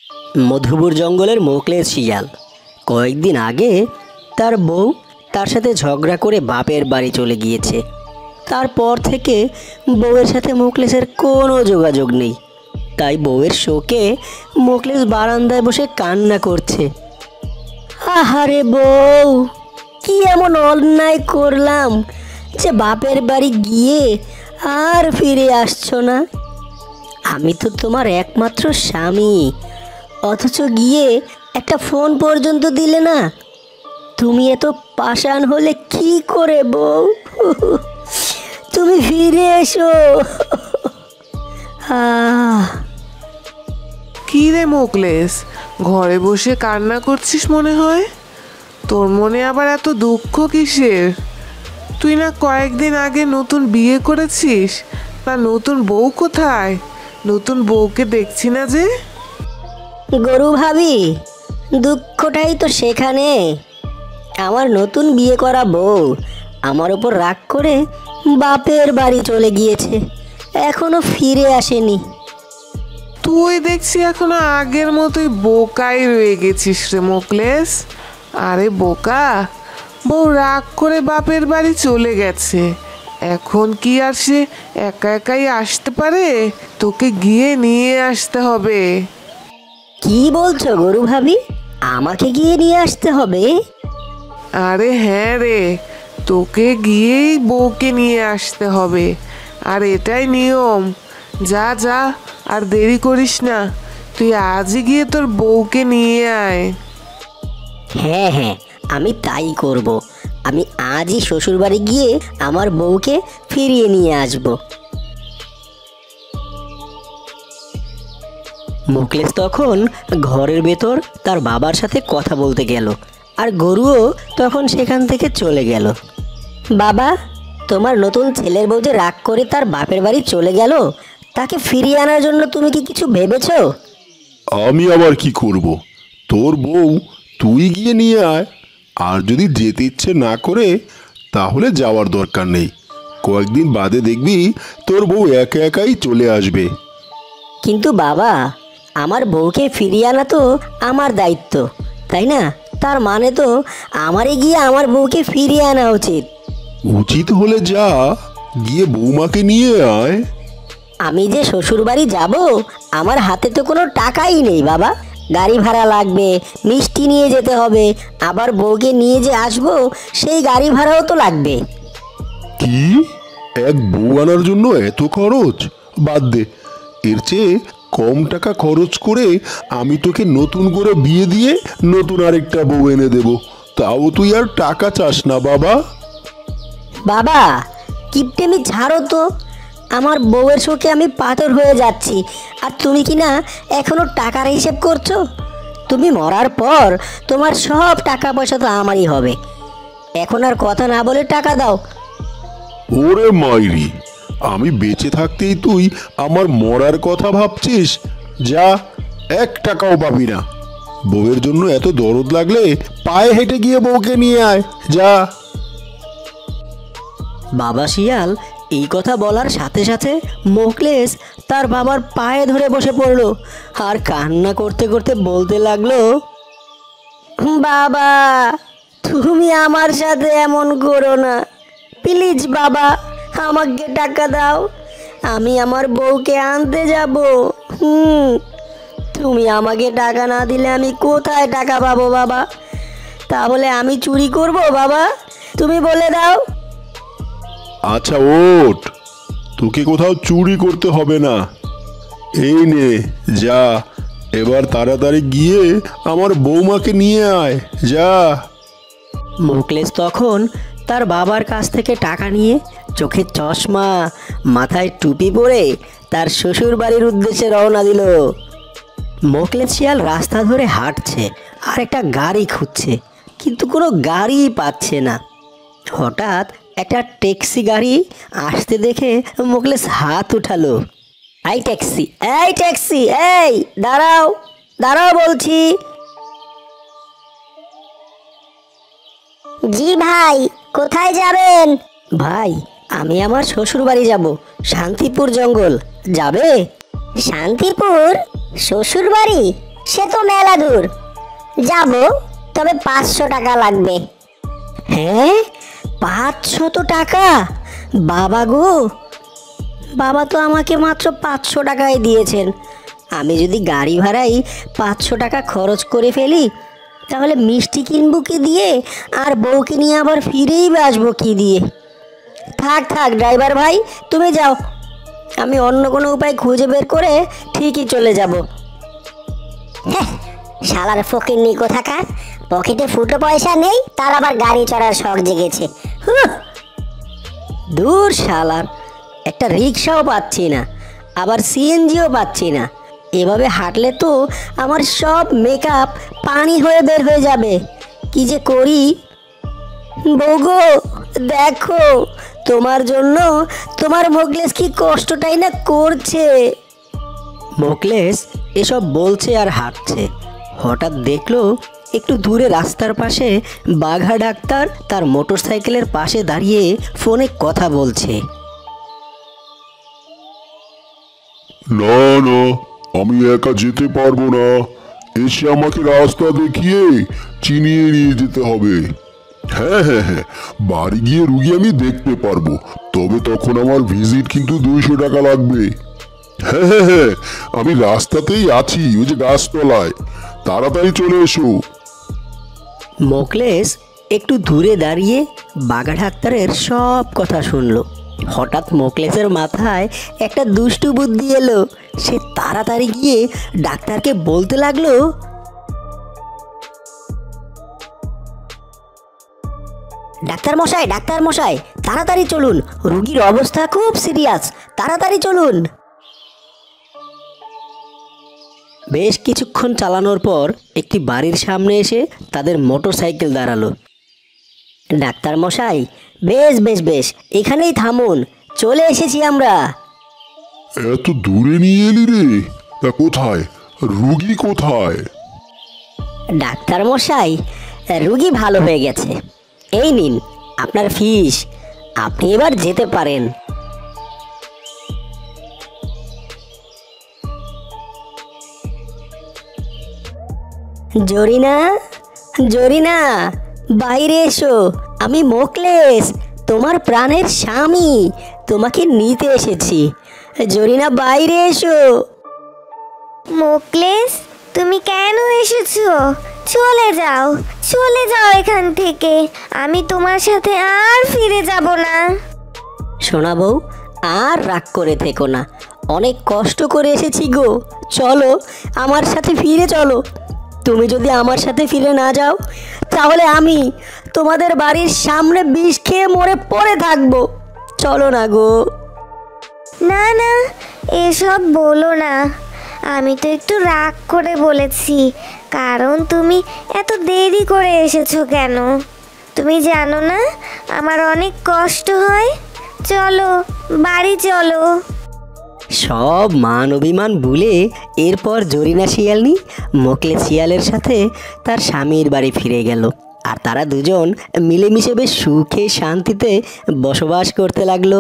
মধুপুর জঙ্গলের মোকলেস শিয়াল কয়েকদিন আগে তার বউ তার সাথে ঝগড়া করে বাপের বাড়ি চলে গিয়েছে। তারপর থেকে বউয়ের সাথে মোকলেসের কোনো যোগাযোগ নেই। তাই বউয়ের শোকে মোকলেস বারান্দায় বসে কান্না করছে। আহারে বউ, কি এমন অন্যায় করলাম যে বাপের বাড়ি গিয়ে আর ফিরে আসছো না? আমি তো তোমার একমাত্র স্বামী, অথচ গিয়ে একটা ফোন পর্যন্ত দিলে না। তুমি এত পাষাণ হলে কি করে বউ? তুমি ফিরে এসো। কি রে মোকলেস, ঘরে বসে কান্না করছিস মনে হয়? তোর মনে আবার এত দুঃখ কিসের? তুই না কয়েকদিন আগে নতুন বিয়ে করেছিস, তা নতুন বউ কোথায়? নতুন বউকে দেখছি না যে। গরু ভাবি, দুঃখটাই তো সেখানে। আমার নতুন বিয়ে করা বউ আমার ওপর রাগ করে বাপের বাড়ি চলে গিয়েছে, এখনো ফিরে আসেনি। তুই দেখছি এখনো আগের মতোই বোকাই রয়ে গেছিস রে মোকলেস। আরে বোকা, বউ রাগ করে বাপের বাড়ি চলে গেছে, এখন কি আর সে একা একাই আসতে পারে? তোকে গিয়ে নিয়ে আসতে হবে। কি বলছো গরু ভাবি? আমাকে গিয়ে নিয়ে আসতে হবে? আরে হ্যাঁ রে, তোকে গিয়েই বউকে নিয়ে আসতে হবে, আর এটাই নিয়ম। যা যা, আর দেরি করিস না, তুই আজই গিয়ে তোর বউকে নিয়ে আয়। হ্যাঁ হ্যাঁ, আমি তাই করব। আমি আজই শ্বশুরবাড়ি গিয়ে আমার বউকে ফিরিয়ে নিয়ে আসব। মোকলেস তখন ঘরের ভেতর তার বাবার সাথে কথা বলতে গেল, আর গরুও তখন সেখান থেকে চলে গেল। বাবা, তোমার নতুন ছেলের বউ যে রাগ করে তার বাপের বাড়ি চলে গেল, তাকে ফিরিয়ে আনার জন্য তুমি কি কিছু ভেবেছো? আমি আবার কি করব? তোর বউ তুই গিয়ে নিয়ে আয়। আর যদি যেতে ইচ্ছে না করে তাহলে যাওয়ার দরকার নেই। কয়েকদিন বাদে দেখবি তোর বউ একা একাই চলে আসবে। কিন্তু বাবা, আমার বউকে ফিরিয়ে আনা তো আমার দায়িত্ব, তাই না? তার মানে তো আমারই গিয়ে আমার বউকে ফিরিয়ে আনা উচিত। উচিত হলে যা, গিয়ে বৌমাকে নিয়ে আয়। আমি যে শ্বশুর বাড়ি যাব, আমার হাতে তো কোনো টাকাই নেই বাবা। গাড়ি ভাড়া লাগবে, মিষ্টি নিয়ে যেতে হবে, আবার বউকে নিয়ে যে আসবো সেই গাড়ি ভাড়াও তো লাগবে। কি, এক বউ আনার জন্য এত খরচ? বাদ দে, এর চেয়ে কম টাকা খরচ করে আমি তোকে নতুন করে বিয়ে দিয়ে নতুন আরেকটা বউ এনে দেব। তাও তুই আর টাকা চাস না বাবা। বাবা, কিপটেমি ছাড়ো তো। আমার বউয়ের শোকে আমি পাথর হয়ে যাচ্ছি, আর তুমি কি না এখনো টাকার হিসেব করছো? তুমি মরার পর তোমার সব টাকা পয়সা তো আমারই হবে। এখন আর কথা না বলে টাকা দাও। ওরে মাইরি, আমি বেঁচে থাকতেই তুই আমার মরার কথা ভাবছিস? যা, 1 টাকাও পাবি না। বউয়ের জন্য এত দরদ লাগলে পায়ে হেঁটে গিয়ে বউকে নিয়ে আয়, যা। বাবা শিয়াল এই কথা বলার সাথে সাথে মোকলেস তার বাবার পায়ে ধরে বসে পড়ল, আর কান্না করতে করতে বলতে লাগলো, বাবা, তুমি আমার সাথে এমন করো না, প্লিজ বাবা, আমাকে টাকা দাও, আমি আমার বউকে আনতে যাব। তুমি আমাকে টাকা না দিলে আমি কোথায় টাকা পাবো বাবা? তাহলে আমি চুরি করব বাবা? তুমি বলে দাও। আচ্ছা ওঠ, তোকে কোথাও চুরি করতে হবে না। এই নে, যা, এবার তাড়াতাড়ি গিয়ে আমার বৌমাকে নিয়ে আয়, যা। মোকলেস তখন তার বাবার কাছ থেকে টাকা নিয়ে চোখে চশমা, মাথায় টুপি পরে তার শ্বশুর বাড়ির উদ্দেশ্যে রওনা দিল। মোকলেস শিয়াল রাস্তা ধরে হাঁটছে আর একটা গাড়ি খুঁজছে, কিন্তু কোনো গাড়ি পাচ্ছে না। হঠাৎ একটা ট্যাক্সি গাড়ি আসতে দেখে মোকলেস হাত উঠালো। এই ট্যাক্সি, এই ট্যাক্সি, এই দাঁড়াও, দাঁড়াও বলছি। জি ভাই, কোথায় যাবেন? ভাই, আমি আমার শ্বশুর বাড়ি যাব, শান্তিপুর জঙ্গল। যাবে? শান্তিপুর শ্বশুর বাড়ি? সে তো মেলা দূর যাব, তবে 500 টাকা লাগবে। হ্যাঁ, 500 টাকা? বাবা গো, বাবা তো আমাকে মাত্র 500 টাকাই দিয়েছেন। আমি যদি গাড়ি ভাড়াই 500 টাকা খরচ করে ফেলি, তাহলে মিষ্টি কিনবো কি দিয়ে, আর বউকে নিয়ে আবার ফিরেই বা আসবো কি দিয়ে? থাক থাক ড্রাইভার ভাই, তুমি যাও, আমি অন্য কোনো উপায় খুঁজে বের করে ঠিকই চলে যাব। হ্যাঁ, শালার ফকিন্নি কোথাকার, পকেটে ফুটো পয়সা নেই, তার আবার গাড়ি চড়ার শখ জেগেছে। হুঁ। দূর শালার, একটা রিক্সাও পাচ্ছি না, আবার সিএনজিও পাচ্ছি না। এভাবে হাঁটলে তো আমার সব মেকআপ পানি হয়ে বের হয়ে যাবে। কি যে করি? বউগো, দেখো, তোমার জন্য তোমার মোকলেস কি কষ্টটাই না করছে। মোকলেস এসব বলছে আর হাঁটছে। হঠাৎ দেখলো একটু দূরে রাস্তার পাশে বাঘা ডাক্তার তার মোটরসাইকেলের পাশে দাঁড়িয়ে ফোনে কথা বলছে। না না, আমি একা যেতে পারবো না। এসে আমাকে রাস্তা দেখিয়ে চিনিয়ে নিয়ে যেতে হবে। হ্যাঁ হ্যাঁ হ্যাঁ, বাড়ি গিয়ে রুগী আমি দেখতে পারবো, তবে তখন আমার ভিজিট কিন্তু 200 টাকা লাগবে। হ্যাঁ হ্যাঁ হ্যাঁ, আমি রাস্তাতেই আছি, ওই যে গাছতলায়। তাড়াতাড়ি চলে এসো। মোকলেস একটু দূরে দাঁড়িয়ে বাঘা ডাক্তারের সব কথা শুনলো। হঠাৎ মোকলেসের মাথায় একটা দুষ্টু বুদ্ধি এলো। সে তাড়াতাড়ি গিয়ে ডাক্তারকে বলতে লাগলো, ডাক্তার মশাই, ডাক্তার মশাই, তাড়াতাড়ি চলুন, রুগীর অবস্থা খুব সিরিয়াস, তাড়াতাড়ি চলুন। বেশ কিছুক্ষণ চালানোর পর একটি বাড়ির সামনে এসে তাদের মোটরসাইকেল দাঁড়ালো। ডাক্তার মশাই, বেশ বেশ বেশ, এখানেই থামুন, চলে এসেছি আমরা। এত দূরে নিয়ে এলি রে? তা কোথায় রুগী, কোথায়? ডাক্তার মশাই, রুগী ভালো হয়ে গেছে, এই নিন আপনার ফিস, আপনি এবার যেতে পারেন। জরিনা, জরিনা, বাইরে এসো, আমি মোকলেস, তোমার প্রাণের স্বামী, তোমাকে নিতে এসেছি। জরিনা, বাইরে এসো। মোকলেস, তুমি কেন এসেছো? চলে যাও, চলে যাও এখান থেকে, আমি তোমার সাথে আর ফিরে যাব না। সোনা বউ, আর রাগ করে থেকো না, অনেক কষ্ট করে এসেছি গো, চলো আমার সাথে ফিরে চলো। তুমি যদি আমার সাথে ফিরে না যাও, তাহলে আমি তোমাদের বাড়ির সামনে বিষ খেয়ে মরে পড়ে থাকবো। চলো না গো। না না, এসব বলো না, আমি তো একটু রাগ করে বলেছি, কারণ তুমি এত দেরি করে এসেছো কেন? তুমি জানো না আমার অনেক কষ্ট হয়। চলো, বাড়ি চলো। সব মান অভিমান ভুলে এরপর জরিনা শিয়ালনি মোকলেস শিয়ালের সাথে তার স্বামীর বাড়ি ফিরে গেল। আর তারা দুজন মিলেমিশে বেশ সুখে শান্তিতে বসবাস করতে লাগলো।